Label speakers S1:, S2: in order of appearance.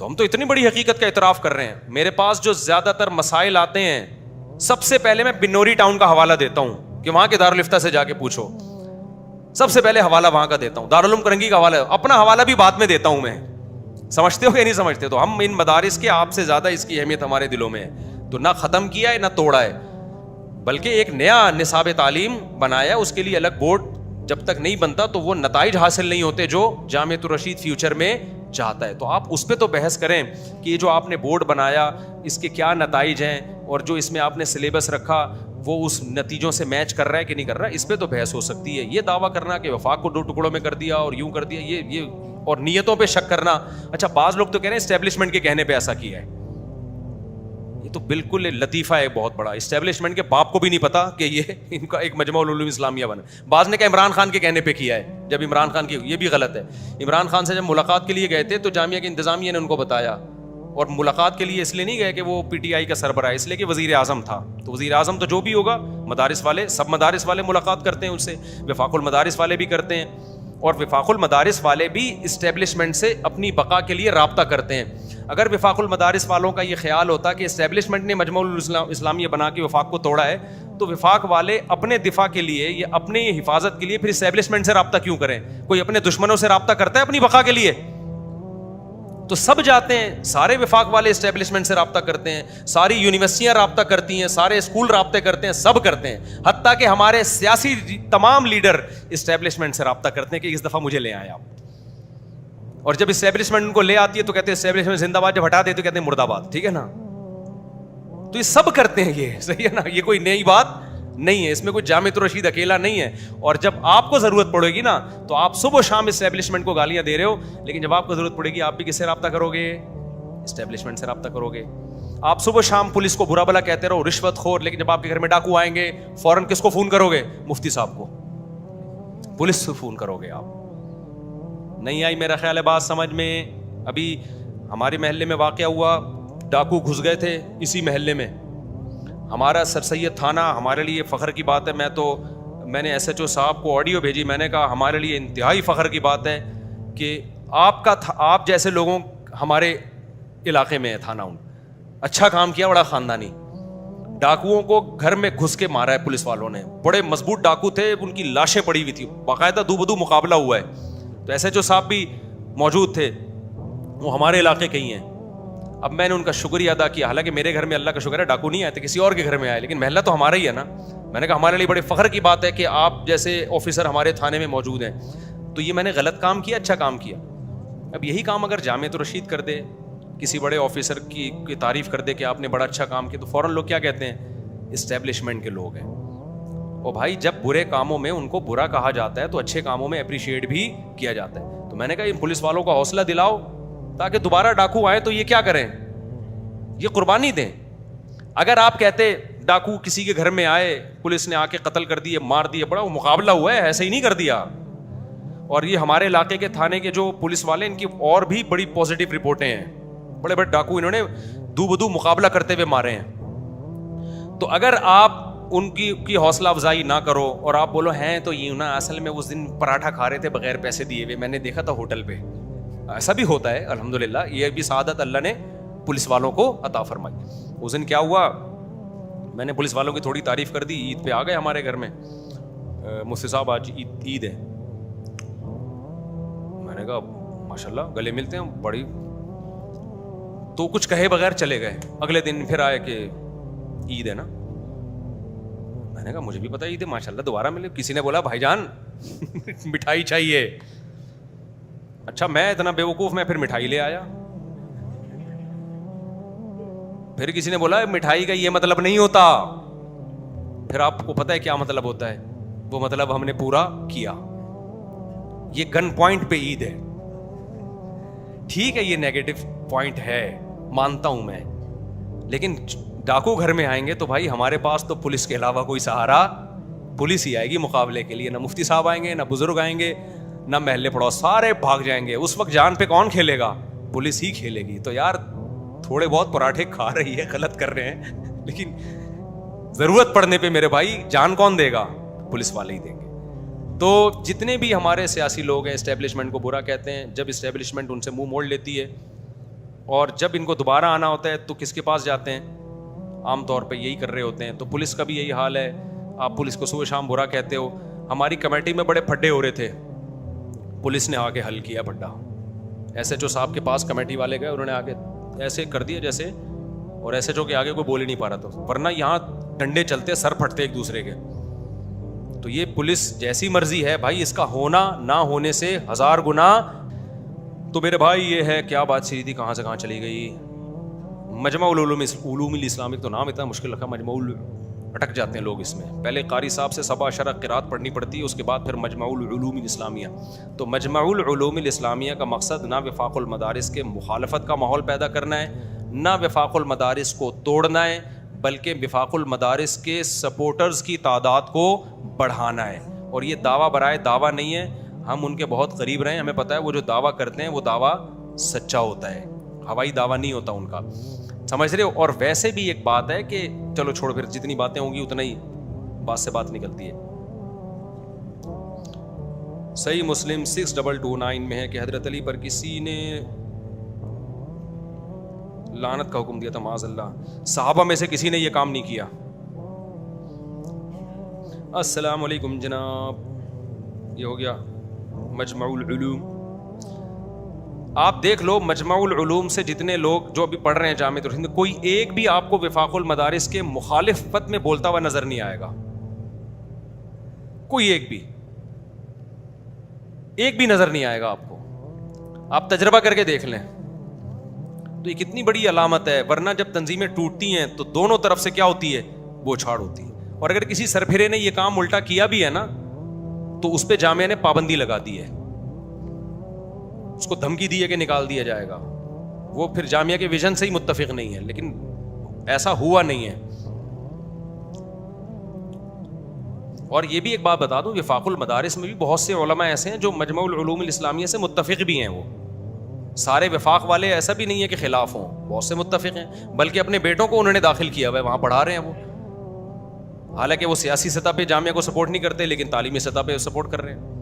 S1: تو ہم تو اتنی بڑی حقیقت کا اعتراف کر رہے ہیں. میرے پاس جو زیادہ تر مسائل آتے ہیں, سب سے پہلے میں بنوری ٹاؤن کا حوالہ دیتا ہوں کہ وہاں کے دارالفتہ سے جا کے پوچھو. سب سے پہلے حوالہ وہاں کا دیتا ہوں, دارالعلوم کرنگی کا حوالہ. اپنا حوالہ بھی بعد میں دیتا ہوں میں. سمجھتے ہو کہ نہیں سمجھتے؟ تو ہم ان مدارس کے آپ سے زیادہ اس کی اہمیت ہمارے دلوں میں ہے. تو نہ ختم کیا ہے نہ توڑا ہے, بلکہ ایک نیا نصاب تعلیم بنایا. اس کے لیے الگ بورڈ جب تک نہیں بنتا تو وہ نتائج حاصل نہیں ہوتے جو جامعۃ الرشید فیوچر میں چاہتا ہے. تو آپ اس پہ تو بحث کریں کہ یہ جو آپ نے بورڈ بنایا اس کے کیا نتائج ہیں, اور جو اس میں آپ نے سلیبس رکھا وہ اس نتیجوں سے میچ کر رہا ہے کہ نہیں کر رہا. اس پہ تو بحث ہو سکتی ہے. یہ دعویٰ کرنا کہ وفاق کو 2 ٹکڑوں میں کر دیا اور یوں کر دیا, یہ اور نیتوں پہ شک کرنا. اچھا بعض لوگ تو کہہ رہے ہیں اسٹیبلشمنٹ کے کہنے پہ ایسا کیا ہے. یہ تو بالکل لطیفہ ہے بہت بڑا. اسٹیبلشمنٹ کے باپ کو بھی نہیں پتا کہ یہ ان کا ایک مجمع العلوم اسلامیہ بنا. بعض نے کہا عمران خان کے کہنے پہ کیا ہے, جب عمران خان کی, یہ بھی غلط ہے. عمران خان سے جب ملاقات کے لیے گئے تھے تو جامعہ کی انتظامیہ نے ان کو بتایا, اور ملاقات کے لیے اس لیے نہیں گئے کہ وہ پی ٹی آئی کا سربراہ, اس لیے کہ وزیر اعظم تھا. تو وزیر اعظم تو جو بھی ہوگا, مدارس والے, سب مدارس والے ملاقات کرتے ہیں ان سے, وفاق المدارس والے بھی کرتے ہیں, اور وفاق المدارس والے بھی اسٹیبلشمنٹ سے اپنی بقا کے لیے رابطہ کرتے ہیں. اگر وفاق المدارس والوں کا یہ خیال ہوتا کہ اسٹیبلشمنٹ نے مجمع الاسلامیہ بنا کے وفاق کو توڑا ہے, تو وفاق والے اپنے دفاع کے لیے یا اپنی حفاظت کے لیے پھر اسٹیبلشمنٹ سے رابطہ کیوں کریں؟ کوئی اپنے دشمنوں سے رابطہ کرتا ہے اپنی بقا کے لیے؟ تو سب جاتے ہیں, سارے وفاق والے اسٹیبلشمنٹ سے رابطہ کرتے ہیں, ساری یونیورسٹیاں رابطہ کرتی ہیں, سارے اسکول رابطے کرتے ہیں, سب کرتے ہیں. حتیٰ کہ ہمارے سیاسی تمام لیڈر اسٹیبلشمنٹ سے رابطہ کرتے ہیں کہ اس دفعہ مجھے لے آئے آپ. اور جب اسٹیبلشمنٹ ان کو لے آتی ہے تو کہتے ہیں اسٹیبلشمنٹ زندہ باد, جب ہٹا دے تو کہتے ہیں مرد آباد. ٹھیک ہے نا؟ تو یہ سب کرتے ہیں, یہ صحیح ہے نا؟ یہ کوئی نئی بات نہیں ہے, اس میں کوئی جامعۃ الرشید اکیلا نہیں ہے. اور جب آپ کو ضرورت پڑے گی نا تو آپ صبح و شام اسٹیبلشمنٹ کو گالیاں دے رہے ہو, لیکن جب آپ کو ضرورت پڑے گی آپ بھی کس سے رابطہ کرو گے؟ اسٹیبلشمنٹ سے رابطہ کرو گے. آپ صبح و شام پولیس کو برا بلا کہتے رہو, رشوت خور, لیکن جب آپ کے گھر میں ڈاکو آئیں گے فوراً کس کو فون کرو گے؟ مفتی صاحب کو, پولیس سے فون کرو گے آپ. نہیں آئی میرا خیال ہے بات سمجھ میں. ابھی ہمارے محلے میں واقعہ ہوا, ڈاکو گھس گئے تھے اسی محلے میں. ہمارا سر سید تھانہ ہمارے لیے فخر کی بات ہے. میں نے ایس ایچ او صاحب کو آڈیو بھیجی, میں نے کہا ہمارے لیے انتہائی فخر کی بات ہے کہ آپ جیسے لوگوں ہمارے علاقے میں ہے تھانہ. اچھا کام کیا, بڑا خاندانی. ڈاکوؤں کو گھر میں گھس کے مارا ہے پولیس والوں نے. بڑے مضبوط ڈاکو تھے, ان کی لاشیں پڑی ہوئی تھی, باقاعدہ دو بدو مقابلہ ہوا ہے. تو ایس ایچ او صاحب بھی موجود تھے, وہ ہمارے علاقے کے ہی ہیں. اب میں نے ان کا شکریہ ادا کیا, حالانکہ میرے گھر میں اللہ کا شکر ہے ڈاکو نہیں آئے تھے, کسی اور کے گھر میں آئے, لیکن محلہ تو ہمارا ہی ہے نا. میں نے کہا ہمارے لیے بڑے فخر کی بات ہے کہ آپ جیسے آفیسر ہمارے تھانے میں موجود ہیں. تو یہ میں نے غلط کام کیا, اچھا کام کیا. اب یہی کام اگر جامعۃ الرشید کر دے, کسی بڑے آفیسر کی تعریف کر دے کہ آپ نے بڑا اچھا کام کیا, تو فوراً لوگ کیا کہتے ہیں؟ اسٹیبلشمنٹ کے لوگ ہیں. اور بھائی جب برے کاموں میں ان کو برا کہا جاتا ہے تو اچھے کاموں میں اپریشیٹ بھی کیا جاتا ہے. تو میں نے کہا ان پولیس والوں کو حوصلہ دلاؤ تاکہ دوبارہ ڈاکو آئے تو یہ کیا کریں؟ یہ قربانی دیں. اگر آپ کہتے ڈاکو کسی کے گھر میں آئے, پولیس نے آ کے قتل کر دیے, مار دیے, بڑا وہ مقابلہ ہوا ہے, ایسے ہی نہیں کر دیا. اور یہ ہمارے علاقے کے تھانے کے جو پولیس والے, ان کی اور بھی بڑی پازیٹیو رپورٹیں ہیں. بڑے بڑے ڈاکو انہوں نے دو بدو مقابلہ کرتے ہوئے مارے ہیں. تو اگر آپ ان کی حوصلہ افزائی نہ کرو اور آپ بولو ہیں تو یہ نا اصل میں اس دن پراٹھا کھا رہے تھے بغیر پیسے دیے ہوئے, میں نے دیکھا تھا ہوٹل پہ, ایسا بھی ہوتا ہے الحمدللہ. یہ بھی سعادت اللہ نے پولیس والوں کو عطا فرمائی. اس دن کیا ہوا, میں نے پولیس والوں کی تھوڑی تعریف کر دی. عید پہ آ گئے ہمارے گھر میں, مفتی صاحب آج عید ہے. میں نے کہا ماشاء اللہ گلے ملتے ہیں بڑی, تو کچھ کہے بغیر چلے گئے. اگلے دن پھر آئے کہ عید ہے نا. میں نے کہا مجھے بھی پتا عید ہے, ماشاء اللہ دوبارہ ملے. کسی نے بولا بھائی جان مٹھائی چاہیے. اچھا میں اتنا بے وقوف, میں پھر مٹھائی لے آیا. پھر کسی نے بولا مٹھائی کا یہ مطلب نہیں ہوتا. پھر آپ کو پتا ہے کیا مطلب ہوتا ہے؟ وہ مطلب ہم نے پورا کیا. یہ گن پوائنٹ پہ عید ہے. ٹھیک ہے یہ نیگیٹو پوائنٹ ہے, مانتا ہوں میں, لیکن ڈاکو گھر میں آئیں گے تو بھائی ہمارے پاس تو پولیس کے علاوہ کوئی سہارا, پولیس ہی آئے گی مقابلے کے لیے. نہ مفتی صاحب آئیں گے, نہ بزرگ آئیں گے, نہ محلے پڑوس, سارے بھاگ جائیں گے. اس وقت جان پہ کون کھیلے گا؟ پولیس ہی کھیلے گی. تو یار تھوڑے بہت پراٹھے کھا رہی ہے, غلط کر رہے ہیں, لیکن ضرورت پڑنے پہ میرے بھائی جان کون دے گا؟ پولیس والے ہی دیں گے. تو جتنے بھی ہمارے سیاسی لوگ ہیں اسٹیبلشمنٹ کو برا کہتے ہیں, جب اسٹیبلشمنٹ ان سے منہ موڑ لیتی ہے اور جب ان کو دوبارہ آنا ہوتا ہے تو کس کے پاس جاتے ہیں؟ عام طور پہ یہی کر رہے ہوتے ہیں. تو پولیس کا بھی یہی حال ہے. آپ پولیس کو صبح شام برا کہتے ہو. ہماری کمیٹی میں بڑے پھڈے ہو رہے تھے, پولیس نے آ کے حل کیا پھڈا. ایس ایچ او صاحب کے پاس کمیٹی والے گئے, انہوں نے آگے ایسے کر دیا جیسے, اور ایس ایچ او کے آگے کوئی بول ہی نہیں پا رہا تھا, ورنہ یہاں ڈنڈے چلتے, سر پھٹتے ایک دوسرے کے. تو یہ پولیس جیسی مرضی ہے بھائی, اس کا ہونا نہ ہونے سے 1000 گنا. تو میرے بھائی یہ ہے, کیا بات چیت تھی, کہاں سے کہاں چلی گئی. مجمع العلوم الاسلامک تو نام اتنا مشکل رکھا, مجمع اٹک جاتے ہیں لوگ اس میں. پہلے قاری صاحب سے 7 اشرہ قرات پڑھنی پڑتی ہے, اس کے بعد پھر مجمع العلوم الاسلامیہ. تو مجمع العلوم الاسلامیہ کا مقصد نہ وفاق المدارس کے مخالفت کا ماحول پیدا کرنا ہے, نہ وفاق المدارس کو توڑنا ہے, بلکہ وفاق المدارس کے سپورٹرز کی تعداد کو بڑھانا ہے. اور یہ دعویٰ برائے دعویٰ نہیں ہے, ہم ان کے بہت قریب رہے ہیں, ہمیں پتہ ہے وہ جو دعویٰ کرتے ہیں وہ دعویٰ سچا ہوتا ہے, ہوائی دعویٰ نہیں ہوتا ان کا, سمجھ رہے ہو. اور ویسے بھی ایک بات ہے کہ چلو چھوڑو, پھر جتنی باتیں ہوں گی اتنا ہی بات سے بات نکلتی ہے. صحیح مسلم 6229 میں ہے کہ حضرت علی پر کسی نے لعنت کا حکم دیا تھا, معاذ اللہ. صحابہ میں سے کسی نے یہ کام نہیں کیا. السلام علیکم جناب, یہ ہو گیا مجمع العلوم. آپ دیکھ لو مجمع العلوم سے جتنے لوگ جو ابھی پڑھ رہے ہیں جامعۃ الہند, کوئی ایک بھی آپ کو وفاق المدارس کے مخالفت میں بولتا ہوا نظر نہیں آئے گا. کوئی ایک بھی نظر نہیں آئے گا آپ کو. آپ تجربہ کر کے دیکھ لیں. تو یہ کتنی بڑی علامت ہے, ورنہ جب تنظیمیں ٹوٹتی ہیں تو دونوں طرف سے کیا ہوتی ہے, بوچھاڑ ہوتی ہے. اور اگر کسی سرپھرے نے یہ کام الٹا کیا بھی ہے نا, تو اس پہ جامعہ نے پابندی لگا دی ہے, اس کو دھمکی دی ہے کہ نکال دیا جائے گا. وہ پھر جامعہ کے ویژن سے ہی متفق نہیں ہے, لیکن ایسا ہوا نہیں ہے. اور یہ بھی ایک بات بتا دوں, وفاق المدارس میں بھی بہت سے علماء ایسے ہیں جو مجمع العلوم الاسلامیہ سے متفق بھی ہیں. وہ سارے وفاق والے ایسا بھی نہیں ہے کہ خلاف ہوں, بہت سے متفق ہیں, بلکہ اپنے بیٹوں کو انہوں نے داخل کیا ہوا ہے, وہاں پڑھا رہے ہیں وہ. حالانکہ وہ سیاسی سطح پہ جامعہ کو سپورٹ نہیں کرتے, لیکن تعلیمی سطح پہ سپورٹ کر رہے ہیں.